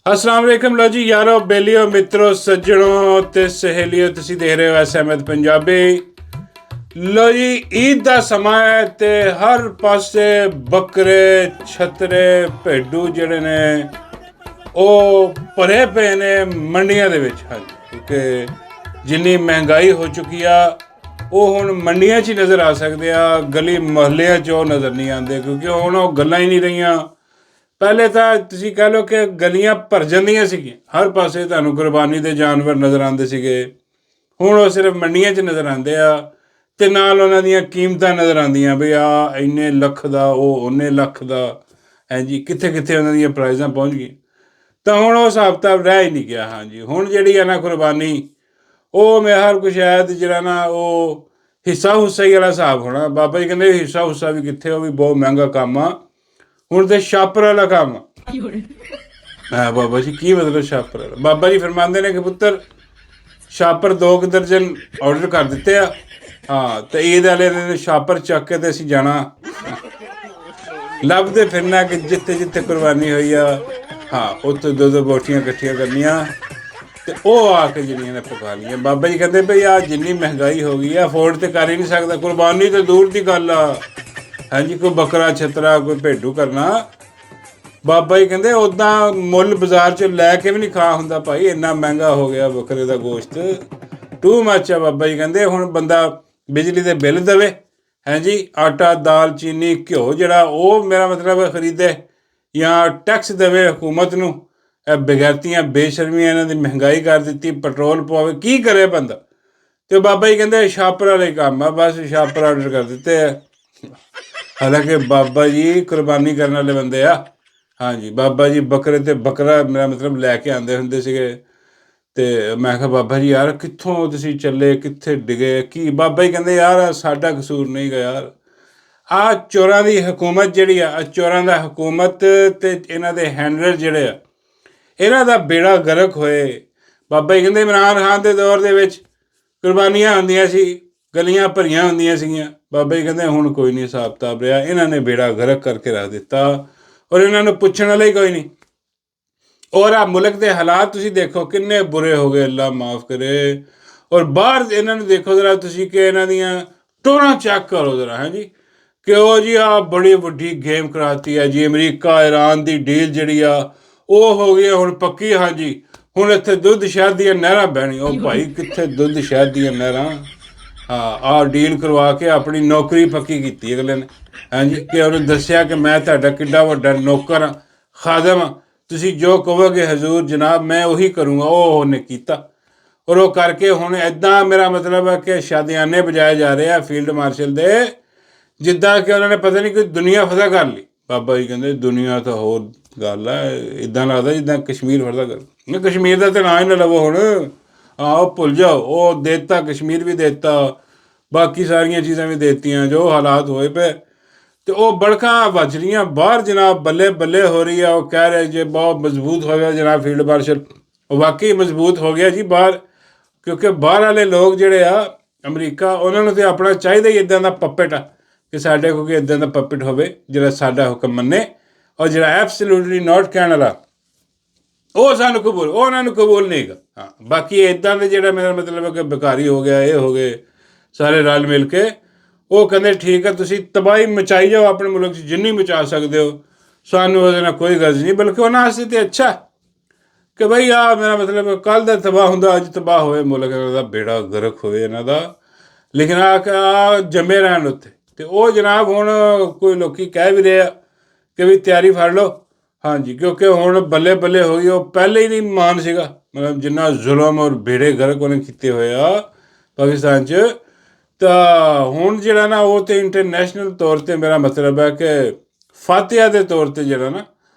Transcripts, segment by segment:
अस्सलाम वालेकुम लो जी यारो बेलियो मित्रों सज्जनों ते सहेलियों तुसी देख रहे हो एस अहमद पंजाबी। लो जी ईद ਦਾ ਸਮਾਂ ਹੈ ਤੇ ਹਰ ਪਾਸੇ ਬੱਕਰੇ ਛਤਰੇ ਭੇਡੂ ਜਿਹੜੇ ਨੇ ਉਹ ਭਰੇ ਪਏ ਨੇ ਮੰਡੀਆਂ ਦੇ ਵਿੱਚ। ਹਾਂਜੀ, ਕਿਉਂਕਿ ਜਿੰਨੀ ਮਹਿੰਗਾਈ ਹੋ ਚੁੱਕੀ ਆ ਉਹ ਹੁਣ ਮੰਡੀਆਂ 'ਚ ਹੀ ਨਜ਼ਰ ਆ ਸਕਦੇ ਆ, ਗਲੀ ਮੁਹੱਲਿਆਂ 'ਚ ਉਹ ਨਜ਼ਰ ਨਹੀਂ ਆਉਂਦੇ ਕਿਉਂਕਿ ਹੁਣ ਉਹ ਗੱਲਾਂ ਹੀ ਨਹੀਂ ਰਹੀਆਂ। ਪਹਿਲੇ ਤਾਂ ਤੁਸੀਂ ਕਹਿ ਲਓ ਕਿ ਗਲੀਆਂ ਭਰ ਜਾਂਦੀਆਂ ਸੀਗੀਆਂ, ਹਰ ਪਾਸੇ ਤੁਹਾਨੂੰ ਕੁਰਬਾਨੀ ਦੇ ਜਾਨਵਰ ਨਜ਼ਰ ਆਉਂਦੇ ਸੀਗੇ। ਹੁਣ ਉਹ ਸਿਰਫ ਮੰਡੀਆਂ 'ਚ ਨਜ਼ਰ ਆਉਂਦੇ ਆ ਅਤੇ ਨਾਲ ਉਹਨਾਂ ਦੀਆਂ ਕੀਮਤਾਂ ਨਜ਼ਰ ਆਉਂਦੀਆਂ ਵੀ ਆਹ ਇੰਨੇ ਲੱਖ ਦਾ, ਉਹ ਉਨੇ ਲੱਖ ਦਾ। ਹਾਂਜੀ, ਕਿੱਥੇ ਕਿੱਥੇ ਉਹਨਾਂ ਦੀਆਂ ਪ੍ਰਾਈਜ਼ਾਂ ਪਹੁੰਚ ਗਈਆਂ। ਤਾਂ ਹੁਣ ਉਹ ਹਿਸਾਬ ਕਿਤਾਬ ਰਹਿ ਹੀ ਨਹੀਂ ਗਿਆ। ਹਾਂਜੀ, ਹੁਣ ਜਿਹੜੀ ਆ ਨਾ ਕੁਰਬਾਨੀ ਉਹ ਮੈਂ ਹਰ ਕੁਛ ਸ਼ਾਇਦ ਜਿਹੜਾ ਨਾ ਉਹ ਹਿੱਸਾ ਹੁੱਸਾ ਹੀ ਵਾਲਾ ਹਿਸਾਬ ਹੋਣਾ। ਬਾਬਾ ਜੀ ਕਹਿੰਦੇ ਹਿੱਸਾ ਹੁੱਸਾ ਵੀ ਕਿੱਥੇ, ਉਹ ਵੀ ਬਹੁਤ ਮਹਿੰਗਾ ਕੰਮ ਆ। ਹੁਣ ਤੇ ਛਾਪਰ ਵਾਲਾ ਕੰਮ ਆ। ਬਾਬਾ ਜੀ ਕੀ ਮਤਲਬ ਛਾਪਰ ਵਾਲਾ? ਬਾਬਾ ਜੀ ਫਰਮਾਉਂਦੇ ਨੇ ਕਿ ਪੁੱਤਰ ਛਾਪਰ 2 ਦਰਜਨ ਆਰਡਰ ਕਰ ਦਿੱਤੇ ਆ। ਹਾਂ, ਤੇ ਈਦ ਵਾਲੇ ਨੇ ਛਾਪਰ ਚੱਕ ਕੇ ਤੇ ਅਸੀਂ ਜਾਣਾ ਲੱਭਦੇ ਫਿਰਨਾ ਕਿ ਜਿੱਥੇ ਜਿੱਥੇ ਕੁਰਬਾਨੀ ਹੋਈ ਆ, ਹਾਂ ਉੱਥੇ 2 ਬੋਟੀਆਂ ਇਕੱਠੀਆਂ ਕਰਨੀਆਂ ਤੇ ਉਹ ਆ ਕੇ ਜਿਹੜੀਆਂ ਨੇ ਪਕਾ ਲਈਆਂ। ਬਾਬਾ ਜੀ ਕਹਿੰਦੇ ਬਈ ਆਹ ਜਿੰਨੀ ਮਹਿੰਗਾਈ ਹੋ ਗਈ ਆ ਅਫੋਰਡ ਤੇ ਕਰ ਹੀ ਨਹੀਂ ਸਕਦਾ, ਕੁਰਬਾਨੀ ਤਾਂ ਦੂਰ ਦੀ ਗੱਲ ਆ। ਹਾਂਜੀ, ਕੋਈ ਬੱਕਰਾ ਛਤਰਾ ਕੋਈ ਭੇਡੂ ਕਰਨਾ। ਬਾਬਾ ਜੀ ਕਹਿੰਦੇ ਉੱਦਾਂ ਮੁੱਲ ਬਾਜ਼ਾਰ 'ਚੋਂ ਲੈ ਕੇ ਵੀ ਨਹੀਂ ਖਾ ਹੁੰਦਾ ਭਾਈ, ਇੰਨਾ ਮਹਿੰਗਾ ਹੋ ਗਿਆ ਬੱਕਰੇ ਦਾ ਗੋਸ਼ਤ, ਟੂ ਮੱਚ ਆ। ਬਾਬਾ ਜੀ ਕਹਿੰਦੇ ਹੁਣ ਬੰਦਾ ਬਿਜਲੀ ਦੇ ਬਿੱਲ ਦੇਵੇ, ਹਾਂਜੀ, ਆਟਾ ਦਾਲ ਚੀਨੀ ਘਿਓ ਜਿਹੜਾ ਉਹ ਮੇਰਾ ਮਤਲਬ ਖਰੀਦੇ ਜਾਂ ਟੈਕਸ ਦੇਵੇ ਹਕੂਮਤ ਨੂੰ। ਇਹ ਬਗੈਰਤੀਆਂ ਬੇਸ਼ਰਮੀਆਂ ਇਹਨਾਂ ਦੀ ਮਹਿੰਗਾਈ ਕਰ ਦਿੱਤੀ, ਪੈਟਰੋਲ ਪਵਾਵੇ, ਕੀ ਕਰੇ ਬੰਦਾ? ਅਤੇ ਬਾਬਾ ਜੀ ਕਹਿੰਦੇ ਛਾਪਰ ਵਾਲੇ ਕੰਮ ਆ, ਬਸ ਛਾਪਰ ਆਰਡਰ ਕਰ ਦਿੱਤੇ ਆ। ਹਾਲਾਂਕਿ ਬਾਬਾ ਜੀ ਕੁਰਬਾਨੀ ਕਰਨ ਵਾਲੇ ਬੰਦੇ ਆ। ਹਾਂਜੀ, ਬਾਬਾ ਜੀ ਬੱਕਰੇ ਤੇ ਬੱਕਰਾ ਮੇਰਾ ਮਤਲਬ ਲੈ ਕੇ ਆਉਂਦੇ ਹੁੰਦੇ ਸੀਗੇ। ਅਤੇ ਮੈਂ ਕਿਹਾ ਬਾਬਾ ਜੀ ਯਾਰ ਕਿੱਥੋਂ ਤੁਸੀਂ ਚੱਲੇ, ਕਿੱਥੇ ਡਿੱਗੇ ਕੀ? ਬਾਬਾ ਜੀ ਕਹਿੰਦੇ ਯਾਰ ਸਾਡਾ ਕਸੂਰ ਨਹੀਂ ਗਾ ਯਾਰ, ਆਹ ਚੋਰਾਂ ਦੀ ਹਕੂਮਤ ਜਿਹੜੀ ਆ, ਚੋਰਾਂ ਦਾ ਹਕੂਮਤ ਅਤੇ ਇਹਨਾਂ ਦੇ ਹੈਂਡਲਰ ਜਿਹੜੇ ਆ ਇਹਨਾਂ ਦਾ ਬੇੜਾ ਗਰਕ ਹੋਏ। ਬਾਬਾ ਜੀ ਕਹਿੰਦੇ ਇਮਰਾਨ ਖਾਨ ਦੇ ਦੌਰ ਦੇ ਵਿੱਚ ਕੁਰਬਾਨੀਆਂ ਹੁੰਦੀਆਂ ਸੀ, ਗਲੀਆਂ ਭਰੀਆਂ ਹੁੰਦੀਆਂ ਸੀਗੀਆਂ। ਬਾਬਾ ਜੀ ਕਹਿੰਦੇ ਹੁਣ ਕੋਈ ਨਹੀਂ ਹਿਸਾਬ ਕਿਤਾਬ ਰਿਹਾ, ਇਹਨਾਂ ਨੇ ਬੇੜਾ ਗਰਕ ਕਰਕੇ ਰੱਖ ਦਿੱਤਾ ਔਰ ਇਹਨਾਂ ਨੂੰ ਪੁੱਛਣ ਵਾਲਾ ਹੀ ਕੋਈ ਨਹੀਂ। ਔਰ ਆਹ ਮੁਲਕ ਦੇ ਹਾਲਾਤ ਤੁਸੀਂ ਦੇਖੋ ਕਿੰਨੇ ਬੁਰੇ ਹੋ ਗਏ, ਅੱਲਾ ਮਾਫ ਕਰੇ। ਔਰ ਬਾਹਰ ਇਹਨਾਂ ਨੂੰ ਦੇਖੋ ਜ਼ਰਾ ਤੁਸੀਂ ਕਿ ਇਹਨਾਂ ਦੀਆਂ ਟੋਰਾਂ ਚੈੱਕ ਕਰੋ ਜ਼ਰਾ। ਹਾਂਜੀ, ਕਿ ਉਹ ਜੀ ਆਹ ਬੜੀ ਵੱਡੀ ਗੇਮ ਕਰਾਤੀ ਹੈ ਜੀ, ਅਮਰੀਕਾ ਇਰਾਨ ਦੀ ਡੀਲ ਜਿਹੜੀ ਆ ਉਹ ਹੋ ਗਈ ਹੁਣ ਪੱਕੀ। ਹਾਂਜੀ, ਹੁਣ ਇੱਥੇ ਦੁੱਧ ਸ਼ਹਿਦ ਦੀਆਂ ਨਹਿਰਾਂ ਬਹਿਣੀਆਂ। ਉਹ ਭਾਈ ਕਿੱਥੇ ਦੁੱਧ ਸ਼ਹਿਦ ਦੀਆਂ ਨਹਿਰਾਂ? ਹਾਂ, ਆਹ ਡੀਲ ਕਰਵਾ ਕੇ ਆਪਣੀ ਨੌਕਰੀ ਪੱਕੀ ਕੀਤੀ ਅਗਲੇ ਨੇ। ਹਾਂਜੀ, ਕਿ ਉਹਨੂੰ ਦੱਸਿਆ ਕਿ ਮੈਂ ਤੁਹਾਡਾ ਕਿੱਡਾ ਵੱਡਾ ਨੌਕਰ ਹਾਂ, ਖਾਦਮ ਹਾਂ, ਤੁਸੀਂ ਜੋ ਕਹੋਗੇ ਹਜ਼ੂਰ ਜਨਾਬ ਮੈਂ ਉਹੀ ਕਰੂੰਗਾ। ਉਹ ਉਹਨੇ ਕੀਤਾ ਔਰ ਉਹ ਕਰਕੇ ਹੁਣ ਇੱਦਾਂ ਮੇਰਾ ਮਤਲਬ ਹੈ ਕਿ ਸ਼ਾਦੀਆਨੇ ਬਜਾਏ ਜਾ ਰਹੇ ਆ ਫੀਲਡ ਮਾਰਸ਼ਲ ਦੇ, ਜਿੱਦਾਂ ਕਿ ਉਹਨਾਂ ਨੇ ਪਤਾ ਨਹੀਂ ਕੋਈ ਦੁਨੀਆ ਫਤਿਹ ਕਰ ਲਈ। ਬਾਬਾ ਜੀ ਕਹਿੰਦੇ ਦੁਨੀਆ ਤਾਂ ਹੋਰ ਗੱਲ ਹੈ, ਇੱਦਾਂ ਲੱਗਦਾ ਜਿੱਦਾਂ ਕਸ਼ਮੀਰ ਫਤਿਹ ਕਰ। ਨਹੀਂ, ਕਸ਼ਮੀਰ ਦਾ ਤਾਂ ਨਾਂ ਹੀ ਨਾ ਲਵੋ ਹੁਣ, ਆਹ ਭੁੱਲ ਜਾਓ। ਉਹ ਦੇ ਦਿੱਤਾ, ਕਸ਼ਮੀਰ ਵੀ ਦੇ ਦਿੱਤਾ, ਬਾਕੀ ਸਾਰੀਆਂ ਚੀਜ਼ਾਂ ਵੀ ਦੇ ਦਿੱਤੀਆਂ ਜੋ ਹਾਲਾਤ ਹੋਏ ਪਏ। ਅਤੇ ਉਹ ਬੜਕਾਂ ਵੱਜ ਰਹੀਆਂ ਬਾਹਰ ਜਨਾਬ, ਬੱਲੇ ਬੱਲੇ ਹੋ ਰਹੀ ਆ। ਉਹ ਕਹਿ ਰਹੇ ਜੇ ਬਹੁਤ ਮਜ਼ਬੂਤ ਹੋ ਗਿਆ ਜਨਾਬ ਫੀਲਡ ਮਾਰਸ਼ਲ। ਉਹ ਵਾਕਈ ਮਜ਼ਬੂਤ ਹੋ ਗਿਆ ਜੀ ਬਾਹਰ, ਕਿਉਂਕਿ ਬਾਹਰ ਵਾਲੇ ਲੋਕ ਜਿਹੜੇ ਆ ਅਮਰੀਕਾ, ਉਹਨਾਂ ਨੂੰ ਤਾਂ ਆਪਣਾ ਚਾਹੀਦਾ ਹੀ ਇੱਦਾਂ ਦਾ ਪੱਪਟ ਆ ਕਿ ਸਾਡੇ ਕੋਲ ਇੱਦਾਂ ਦਾ ਪੱਪਟ ਹੋਵੇ ਜਿਹੜਾ ਸਾਡਾ ਹੁਕਮ ਮੰਨੇ ਔਰ ਜਿਹੜਾ ਐਬਸਲੂਟਲੀ ਨੋਟ ਕਹਿਣ ਵਾਲਾ ਉਹ ਸਾਨੂੰ ਕਬੂਲ, ਉਹ ਉਹਨਾਂ ਨੂੰ ਕਬੂਲ ਨਹੀਂ ਹੈਗਾ। ਹਾਂ, ਬਾਕੀ ਇੱਦਾਂ ਦੇ ਜਿਹੜਾ ਮੇਰਾ ਮਤਲਬ ਹੈ ਕਿ ਬੇਕਾਰੀ ਹੋ ਗਿਆ, ਇਹ ਹੋ ਗਏ ਸਾਰੇ ਰਲ ਮਿਲ ਕੇ, ਉਹ ਕਹਿੰਦੇ ਠੀਕ ਹੈ ਤੁਸੀਂ ਤਬਾਹੀ ਮਚਾਈ ਜਾਓ ਆਪਣੇ ਮੁਲਕ 'ਚ ਜਿੰਨੀ ਮਚਾ ਸਕਦੇ ਹੋ, ਸਾਨੂੰ ਉਹਦੇ ਨਾਲ ਕੋਈ ਗਰਜ਼ ਨਹੀਂ। ਬਲਕਿ ਉਹਨਾਂ ਵਾਸਤੇ ਤਾਂ ਅੱਛਾ ਕਿ ਬਈ ਆਹ ਮੇਰਾ ਮਤਲਬ ਕੱਲ੍ਹ ਦਾ ਤਬਾਹ ਹੁੰਦਾ ਅੱਜ ਤਬਾਹ ਹੋਵੇ ਮੁਲਕ, ਦਾ ਬੇੜਾ ਗਰਕ ਹੋਵੇ ਇਹਨਾਂ ਦਾ, ਲੇਕਿਨ ਆ ਜੰਮੇ ਰਹਿਣ ਉੱਥੇ। ਅਤੇ ਉਹ ਜਨਾਬ ਹੁਣ ਕੋਈ ਲੋਕ ਕਹਿ ਵੀ ਰਹੇ ਆ ਕਿ ਵੀ ਤਿਆਰੀ ਫੜ ਲਓ। ਹਾਂਜੀ, ਕਿਉਂਕਿ ਹੁਣ ਬੱਲੇ ਬੱਲੇ ਹੋ ਗਈ। ਉਹ ਪਹਿਲੇ ਹੀ ਨਹੀਂ ਮਾਨ ਸੀਗਾ, ਮਤਲਬ ਜਿੰਨਾ ਜ਼ੁਲਮ ਔਰ ਬੇੜੇ ਗਰਕ ਉਹਨੇ ਕੀਤੇ ਹੋਏ ਆ ਪਾਕਿਸਤਾਨ 'ਚ। ਤਾਂ ਹੁਣ ਜਿਹੜਾ ਨਾ ਉਹ ਤਾਂ ਇੰਟਰਨੈਸ਼ਨਲ ਤੌਰ 'ਤੇ ਮੇਰਾ ਮਤਲਬ ਹੈ ਕਿ ਫਾਤਿਹਾ ਦੇ ਤੌਰ 'ਤੇ ਜਿਹੜਾ ਨਾ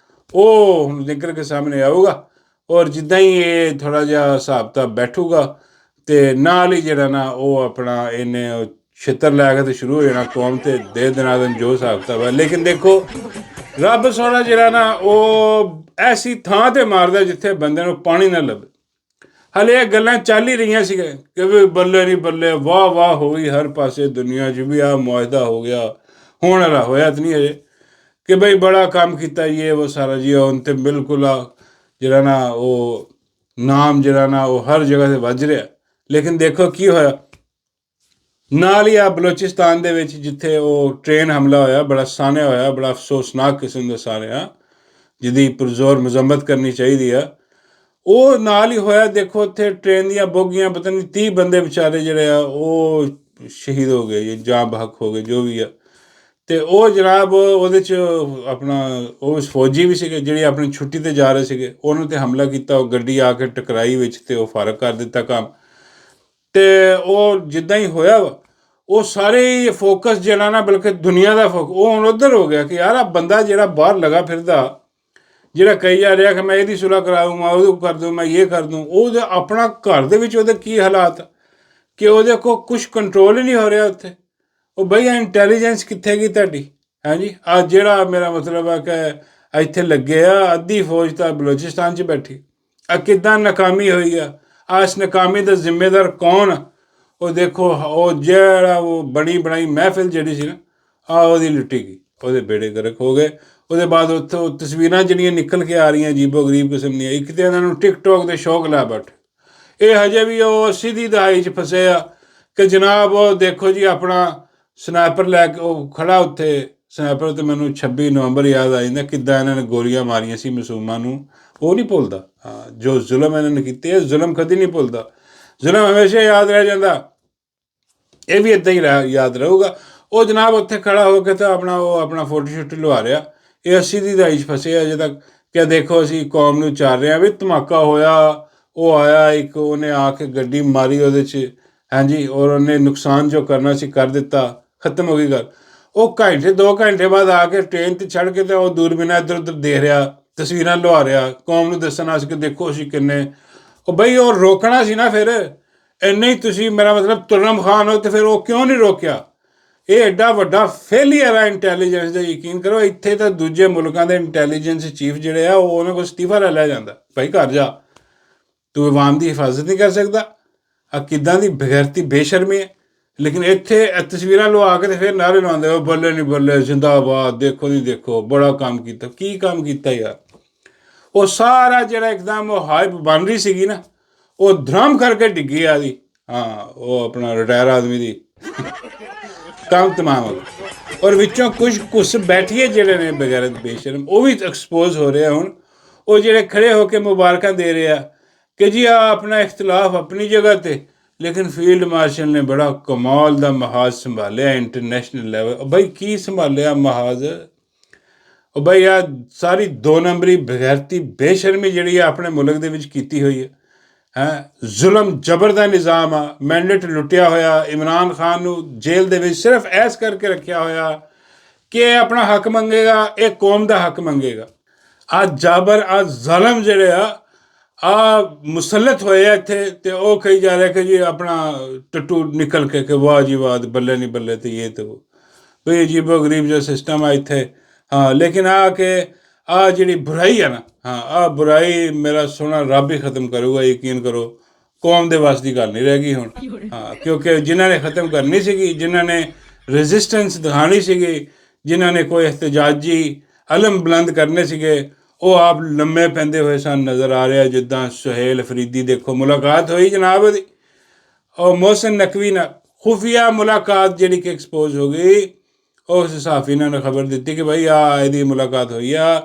ਉਹ ਹੁਣ ਨਿਕਲ ਕੇ ਸਾਹਮਣੇ ਆਊਗਾ। ਔਰ ਜਿੱਦਾਂ ਹੀ ਇਹ ਥੋੜ੍ਹਾ ਜਿਹਾ ਹਿਸਾਬ ਕਿਤਾਬ ਬੈਠੂਗਾ ਅਤੇ ਨਾਲ ਹੀ ਜਿਹੜਾ ਨਾ ਉਹ ਆਪਣਾ ਇਹਨੇ ਛਿੱਤਰ ਲੈ ਕੇ ਤਾਂ ਸ਼ੁਰੂ ਹੋ ਜਾਣਾ ਕੌਮ 'ਤੇ ਦੇ ਦਿਨਾਂ ਦਿਨ ਜੋ ਹਿਸਾਬ ਕਿਤਾਬ ਹੈ। ਲੇਕਿਨ ਦੇਖੋ ਰੱਬ ਸੋਹਣਾ ਜਿਹੜਾ ਨਾ ਉਹ ਐਸੀ ਥਾਂ 'ਤੇ ਮਾਰਦਾ ਜਿੱਥੇ ਬੰਦੇ ਨੂੰ ਪਾਣੀ ਨਾ ਲੱਭੇ। ਹਾਲੇ ਇਹ ਗੱਲਾਂ ਚੱਲ ਹੀ ਰਹੀਆਂ ਸੀਗੀਆਂ ਕਿ ਵੀ ਬੱਲੇ ਨਹੀਂ ਬੱਲੇ, ਵਾਹ ਵਾਹ ਹੋ ਗਈ ਹਰ ਪਾਸੇ ਦੁਨੀਆ 'ਚ ਵੀ ਆਹ ਮੁਆਹਦਾ ਹੋ ਗਿਆ, ਹੋਣ ਵਾਲਾ ਹੋਇਆ ਤਾਂ ਨਹੀਂ ਅਜੇ ਕਿ ਬਈ ਬੜਾ ਕੰਮ ਕੀਤਾ ਜੀ ਉਹ ਸਾਰਾ ਜੀ। ਹੁਣ ਤਾਂ ਬਿਲਕੁਲ ਆ ਜਿਹੜਾ ਨਾ ਉਹ ਨਾਮ ਜਿਹੜਾ ਨਾ ਉਹ ਹਰ ਜਗ੍ਹਾ 'ਤੇ ਵੱਜ ਰਿਹਾ। ਲੇਕਿਨ ਦੇਖੋ ਕੀ ਹੋਇਆ, ਨਾਲ ਹੀ ਆ ਬਲੋਚਿਸਤਾਨ ਦੇ ਵਿੱਚ ਜਿੱਥੇ ਉਹ ਟ੍ਰੇਨ ਹਮਲਾ ਹੋਇਆ, ਬੜਾ ਸਾਨਿਆ ਹੋਇਆ, ਬੜਾ ਅਫਸੋਸਨਾਕ ਕਿਸਮ ਦਾ ਸਾਨਿਆ, ਜਿਹਦੀ ਪੁਰਜ਼ੋਰ ਮਜ਼ੰਮਤ ਕਰਨੀ ਚਾਹੀਦੀ ਆ, ਉਹ ਨਾਲ ਹੀ ਹੋਇਆ। ਦੇਖੋ ਉੱਥੇ ਟ੍ਰੇਨ ਦੀਆਂ ਬੋਗੀਆਂ, ਪਤਾ ਨਹੀਂ 30 ਬੰਦੇ ਵਿਚਾਰੇ ਜਿਹੜੇ ਆ ਉਹ ਸ਼ਹੀਦ ਹੋ ਗਏ, ਜਾਂ ਬਹਕ ਹੋ ਗਏ, ਜੋ ਵੀ ਆ। ਅਤੇ ਉਹ ਜਨਾਬ ਉਹਦੇ 'ਚ ਆਪਣਾ ਉਹ ਫੌਜੀ ਵੀ ਸੀਗੇ ਜਿਹੜੇ ਆਪਣੀ ਛੁੱਟੀ 'ਤੇ ਜਾ ਰਹੇ ਸੀਗੇ, ਉਹਨਾਂ 'ਤੇ ਹਮਲਾ ਕੀਤਾ। ਉਹ ਗੱਡੀ ਆ ਕੇ ਟਕਰਾਈ ਵਿੱਚ ਅਤੇ ਉਹ ਫਾਰਗ ਕਰ ਦਿੱਤਾ ਕੰਮ। ਅਤੇ ਉਹ ਜਿੱਦਾਂ ਹੀ ਹੋਇਆ ਵਾ, ਉਹ ਸਾਰੇ ਹੀ ਫੋਕਸ ਜਿਹੜਾ ਨਾ, ਬਲਕਿ ਦੁਨੀਆ ਦਾ ਫੋਕਸ ਉਹ ਹੁਣ ਉੱਧਰ ਹੋ ਗਿਆ ਕਿ ਯਾਰ ਆ ਬੰਦਾ ਜਿਹੜਾ ਬਾਹਰ ਲਗਾ ਫਿਰਦਾ, ਜਿਹੜਾ ਕਹੀ ਜਾ ਰਿਹਾ ਕਿ ਮੈਂ ਇਹਦੀ ਸੁਲ੍ਹਾ ਕਰਾਊਂਗਾ, ਉਹਦੇ ਕਰ ਦੂੰ, ਮੈਂ ਇਹ ਕਰ ਦੂੰ, ਉਹਦੇ ਆਪਣਾ ਘਰ ਦੇ ਵਿੱਚ ਉਹਦੇ ਕੀ ਹਾਲਾਤ ਕਿ ਉਹਦੇ ਕੋਲ ਕੁਛ ਕੰਟਰੋਲ ਹੀ ਨਹੀਂ ਹੋ ਰਿਹਾ ਉੱਥੇ। ਉਹ ਬਈ ਇੰਟੈਲੀਜੈਂਸ ਕਿੱਥੇ ਗਈ ਤੁਹਾਡੀ? ਹਾਂਜੀ, ਆ ਜਿਹੜਾ ਮੇਰਾ ਮਤਲਬ ਹੈ ਕਿ ਇੱਥੇ ਲੱਗੇ ਆ, ਅੱਧੀ ਫੌਜ ਤਾਂ ਬਲੋਚਿਸਤਾਨ 'ਚ ਬੈਠੀ ਆ। ਕਿੱਦਾਂ ਨਾਕਾਮੀ ਹੋਈ ਆ? ਇਸ ਨਾਕਾਮੀ ਦਾ ਜ਼ਿੰਮੇਦਾਰ ਕੌਣ? ਉਹ ਦੇਖੋ, ਉਹ ਜਿਹੜਾ ਉਹ ਬਣੀ ਬਣਾਈ ਮਹਿਫਿਲ ਜਿਹੜੀ ਸੀ ਨਾ, ਉਹਦੀ ਲੁੱਟੀ ਗਈ, ਉਹਦੇ ਬੇੜੇ ਗਰਕ ਹੋ ਗਏ। ਉਹਦੇ ਬਾਅਦ ਉੱਥੋਂ ਤਸਵੀਰਾਂ ਜਿਹੜੀਆਂ ਨਿਕਲ ਕੇ ਆ ਰਹੀਆਂ ਅਜੀਬੋ ਗਰੀਬ ਕਿਸਮ ਦੀਆਂ, ਇੱਕ ਤਾਂ ਇਹਨਾਂ ਨੂੰ ਟਿਕਟੋਕ ਦੇ ਸ਼ੌਕ ਲੈ ਬੈਠੇ। ਇਹ ਹਜੇ ਵੀ ਉਹ 80 ਦੀ ਦਹਾਈ 'ਚ ਫਸੇ ਆ ਕਿ ਜਨਾਬ ਉਹ ਦੇਖੋ ਜੀ ਆਪਣਾ ਸਨੈਪਰ ਲੈ ਕੇ ਉਹ ਖੜ੍ਹਾ ਉੱਥੇ। ਸਨੈਪਰ 'ਤੇ ਮੈਨੂੰ 26 ਨਵੰਬਰ ਯਾਦ ਆ ਜਾਂਦਾ, ਕਿੱਦਾਂ ਇਹਨਾਂ ਨੇ ਗੋਲੀਆਂ ਮਾਰੀਆਂ ਸੀ ਮਾਸੂਮਾਂ ਨੂੰ। ਉਹ ਨਹੀਂ ਭੁੱਲਦਾ। ਹਾਂ, ਜੋ ਜ਼ੁਲਮ ਇਹਨਾਂ ਨੇ ਕੀਤੇ, ਇਹ ਜ਼ੁਲਮ ਕਦੀ ਨਹੀਂ ਭੁੱਲਦਾ। ਜ਼ੁਲਮ ਹਮੇਸ਼ਾ ਯਾਦ ਰਹਿ ਜਾਂਦਾ, ਇਹ ਵੀ ਇੱਦਾਂ ਹੀ ਯਾਦ ਰਹੂਗਾ। ਉਹ ਜਨਾਬ ਉੱਥੇ ਖੜ੍ਹਾ ਹੋ ਕੇ ਤਾਂ ਆਪਣਾ ਫੋਟੋ ਸ਼ੂਟ ਲਵਾ ਰਿਹਾ। ਇਹ 80 ਦੀ ਦਹਾਈ 'ਚ ਫਸੇ ਅਜੇ ਤੱਕ ਕਿ ਦੇਖੋ ਅਸੀਂ ਕੌਮ ਨੂੰ ਚਾਰ ਰਹੇ ਹਾਂ। ਵੀ ਧਮਾਕਾ ਹੋਇਆ, ਉਹ ਆਇਆ ਇੱਕ, ਉਹਨੇ ਆ ਕੇ ਗੱਡੀ ਮਾਰੀ ਉਹਦੇ 'ਚ, ਹਾਂਜੀ, ਔਰ ਉਹਨੇ ਨੁਕਸਾਨ ਜੋ ਕਰਨਾ ਸੀ ਕਰ ਦਿੱਤਾ, ਖਤਮ ਹੋ ਗਈ ਗੱਲ। ਉਹ ਘੰਟੇ 2 ਘੰਟੇ ਬਾਅਦ ਆ ਕੇ ਟ੍ਰੇਨ 'ਤੇ ਚੜ੍ਹ ਕੇ ਤਾਂ ਉਹ ਦੂਰਬੀਨਾਂ ਇੱਧਰ ਉੱਧਰ ਦੇਖ ਰਿਹਾ, ਤਸਵੀਰਾਂ ਲਵਾ ਰਿਹਾ, ਕੌਮ ਨੂੰ ਦੱਸਣਾ ਸੀ ਕਿ ਦੇਖੋ ਅਸੀਂ ਕਿੰਨੇ। ਉਹ ਬਈ ਉਹ ਰੋਕਣਾ ਸੀ ਨਾ ਫਿਰ। ਇੰਨੇ ਹੀ ਤੁਸੀਂ ਮੇਰਾ ਮਤਲਬ ਤੁਰਮ ਖਾਨ ਹੋ ਅਤੇ ਫਿਰ ਉਹ ਕਿਉਂ ਨਹੀਂ ਰੋਕਿਆ? ਇਹ ਐਡਾ ਵੱਡਾ ਫੇਲੀਅਰ ਆ ਇੰਟੈਲੀਜੈਂਸ ਦਾ, ਯਕੀਨ ਕਰੋ। ਇੱਥੇ ਤਾਂ ਦੂਜੇ ਮੁਲਕਾਂ ਦੇ ਇੰਟੈਲੀਜੈਂਸ ਚੀਫ ਜਿਹੜੇ ਆ, ਉਹ ਉਹਨਾਂ ਕੋਲ ਅਸਤੀਫਾ ਲੈ ਲਿਆ ਜਾਂਦਾ, ਭਾਈ ਘਰ ਜਾ, ਤੂੰ ਆਵਾਮ ਦੀ ਹਿਫਾਜ਼ਤ ਨਹੀਂ ਕਰ ਸਕਦਾ। ਆ ਕਿੱਦਾਂ ਦੀ ਬਗੈਰਤੀ ਬੇਸ਼ਰਮੀ ਹੈ। ਲੇਕਿਨ ਇੱਥੇ ਤਸਵੀਰਾਂ ਲਵਾ ਕੇ ਤੇ ਫਿਰ ਨਾਅਰੇ ਲਾਉਂਦੇ, ਉਹ ਬੱਲੇ ਨਹੀਂ ਬੱਲੇ ਜ਼ਿੰਦਾਬਾਦ, ਦੇਖੋ ਨਹੀਂ ਦੇਖੋ, ਬੜਾ ਕੰਮ ਕੀਤਾ। ਕੀ ਕੰਮ ਕੀਤਾ ਯਾਰ? ਉਹ ਸਾਰਾ ਜਿਹੜਾ ਇੱਕਦਮ ਉਹ ਹਾਈਪ ਬਣ ਰਹੀ ਸੀਗੀ ਨਾ, ਉਹ ਧਰਮ ਕਰਕੇ ਡਿੱਗੀ ਆਦੀ। ਹਾਂ, ਉਹ ਆਪਣਾ ਰਿਟਾਇਰ ਆਦਮੀ ਦੀ ਕੰਮ ਤਮਾਮ ਹੋ ਗਿਆ। ਔਰ ਵਿੱਚੋਂ ਕੁਛ ਘੁੱਸ ਬੈਠੀਏ ਜਿਹੜੇ ਨੇ ਬਗੈਰਤ ਬੇਸ਼ਰਮ, ਉਹ ਵੀ ਐਕਸਪੋਜ਼ ਹੋ ਰਹੇ ਆ ਹੁਣ। ਉਹ ਜਿਹੜੇ ਖੜੇ ਹੋ ਕੇ ਮੁਬਾਰਕਾਂ ਦੇ ਰਹੇ ਆ ਕਿ ਜੀ ਆ ਆਪਣਾ ਇਖਤਲਾਫ ਆਪਣੀ ਜਗ੍ਹਾ 'ਤੇ, ਲੇਕਿਨ ਫੀਲਡ ਮਾਰਸ਼ਲ ਨੇ ਬੜਾ ਕਮਾਲ ਦਾ ਮਹਾਜ਼ ਸੰਭਾਲਿਆ ਇੰਟਰਨੈਸ਼ਨਲ ਲੈਵਲ। ਬਈ ਕੀ ਸੰਭਾਲਿਆ ਮਹਾਜ਼? ਉਹ ਬਈ ਆ ਸਾਰੀ 2 ਨੰਬਰੀ ਬਗੈਰਤੀ ਬੇਸ਼ਰਮੀ ਜਿਹੜੀ ਆ ਆਪਣੇ ਮੁਲਕ ਦੇ ਵਿੱਚ ਕੀਤੀ ਹੋਈ ਹੈ। ਜ਼ੁਲਮ ਜ਼ਬਰ ਦਾ ਨਿਜ਼ਾਮ ਆ, ਮੈਂਡੇਟ ਲੁੱਟਿਆ ਹੋਇਆ। ਇਮਰਾਨ ਖਾਨ ਨੂੰ ਜੇਲ੍ਹ ਦੇ ਵਿੱਚ ਸਿਰਫ ਐਸ ਕਰਕੇ ਰੱਖਿਆ ਹੋਇਆ ਕਿ ਇਹ ਆਪਣਾ ਹੱਕ ਮੰਗੇਗਾ, ਇਹ ਕੌਮ ਦਾ ਹੱਕ ਮੰਗੇਗਾ। ਆ ਜਾਬਰ, ਆ ਜ਼ਾਲਮ ਜਿਹੜੇ ਆ ਮੁਸਲਤ ਹੋਏ ਆ ਇੱਥੇ, ਅਤੇ ਉਹ ਕਹੀ ਜਾ ਰਿਹਾ ਕਿ ਜੀ ਆਪਣਾ ਟੱਟੂ ਨਿਕਲ ਕੇ ਕਿ ਵਾਹ ਜੀ ਵਾਹ, ਬੱਲੇ ਨਹੀਂ ਬੱਲੇ, ਅਤੇ ਇਹ ਤੇ ਉਹ ਬਈ ਅਜੀਬੋ ਗਰੀਬ ਜਿਹਾ ਸਿਸਟਮ ਆ ਇੱਥੇ। ਹਾਂ, ਲੇਕਿਨ ਆ ਕਿ ਆ ਜਿਹੜੀ ਬੁਰਾਈ ਆ ਨਾ, ਹਾਂ, ਆ ਬੁਰਾਈ ਮੇਰਾ ਸੋਹਣਾ ਰੱਬ ਹੀ ਖ਼ਤਮ ਕਰੂਗਾ, ਯਕੀਨ ਕਰੋ। ਕੌਮ ਦੇ ਵੱਸ ਦੀ ਗੱਲ ਨਹੀਂ ਰਹਿ ਗਈ ਹੁਣ। ਹਾਂ, ਕਿਉਂਕਿ ਜਿਨ੍ਹਾਂ ਨੇ ਖ਼ਤਮ ਕਰਨੀ ਸੀਗੀ, ਜਿਨ੍ਹਾਂ ਨੇ ਰੈਜ਼ਿਸਟੈਂਸ ਦਿਖਾਉਣੀ ਸੀਗੀ, ਜਿਨ੍ਹਾਂ ਨੇ ਕੋਈ ਇhtਜਾਜੀ ਅਲਮ ਬੁਲੰਦ ਕਰਨੇ ਸੀਗੇ, ਉਹ ਆਪ ਲੰਮੇ ਪੈਂਦੇ ਹੋਏ ਸਾਨੂੰ ਨਜ਼ਰ ਆ ਰਿਹਾ। ਜਿੱਦਾਂ ਸੁਹੇਲ ਅਫਰੀਦੀ ਦੇਖੋ, ਮੁਲਾਕਾਤ ਹੋਈ ਜਨਾਬ ਉਹਦੀ ਉਹ ਮੋਹਸਿਨ ਨਕਵੀ ਨਾਲ, ਖੁਫੀਆ ਮੁਲਾਕਾਤ ਜਿਹੜੀ ਕਿ ਐਕਸਪੋਜ਼ ਹੋ ਗਈ। ਉਸ ਸਹਾਫੀ ਨੇ ਖਬਰ ਦਿੱਤੀ ਕਿ ਭਾਈ ਆ ਇਹਦੀ ਮੁਲਾਕਾਤ ਹੋਈ ਆ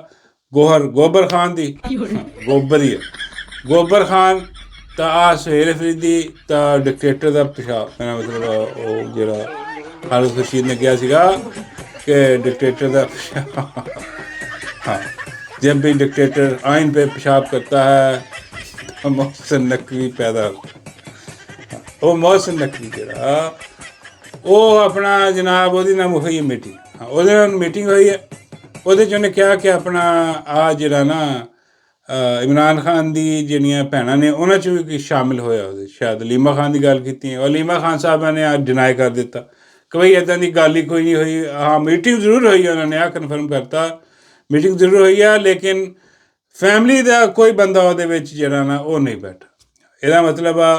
ਗੋਬਰ ਖਾਨ ਦੀ, ਗੋਬਰ ਹੀ ਹੈ, ਗੋਬਰ ਖਾਨ ਤਾਂ ਆ ਸੁਹੇਲ ਅਫਰੀਦੀ ਤਾਂ ਡਿਕਟੇਟਰ ਦਾ ਪਿਸ਼ਾਬ, ਮੇਰਾ ਮਤਲਬ ਉਹ ਜਿਹੜਾ ਖਾਲਿਦ ਰਸ਼ੀਦ ਨੇ ਕਿਹਾ ਸੀਗਾ कि डिक्टेटर का हाँ, जब भी डिक्टेटर आइन पे पेशाब करता है तो मोहसिन नकवी पैदा होता। वो मोहसिन नकवी जरा वो अपना जनाब वो नाम हुई मीटिंग, हाँ वो मीटिंग हुई है। वो उन्हें क्या कि अपना आ जरा ना इमरान खान दी ਜਿਹੜੀਆਂ ਭੈਣਾਂ ਨੇ ਉਹਨਾਂ 'ਚ ਵੀ ਸ਼ਾਮਿਲ ਹੋਇਆ ਉਹਦੇ, ਸ਼ਾਇਦ ਅਲੀਮਾ ਖਾਨ ਦੀ ਗੱਲ ਕੀਤੀ ਹੈ। ਅਲੀਮਾ ਖਾਨ ਸਾਹਿਬਾਂ ਨੇ ਅੱਜ ਡਿਨਾਈ ਕਰ ਦਿੱਤਾ ਕਿ ਬਈ ਇੱਦਾਂ ਦੀ ਗੱਲ ਹੀ ਕੋਈ ਨਹੀਂ ਹੋਈ। ਹਾਂ, ਮੀਟਿੰਗ ਜ਼ਰੂਰ ਹੋਈ, ਉਹਨਾਂ ਨੇ ਆਹ ਕਨਫਰਮ ਕਰਤਾ ਮੀਟਿੰਗ ਜ਼ਰੂਰ ਹੋਈ ਆ, ਲੇਕਿਨ ਫੈਮਿਲੀ ਦਾ ਕੋਈ ਬੰਦਾ ਉਹਦੇ ਵਿੱਚ ਜਿਹੜਾ ਨਾ ਉਹ ਨਹੀਂ ਬੈਠਾ। ਇਹਦਾ ਮਤਲਬ ਆ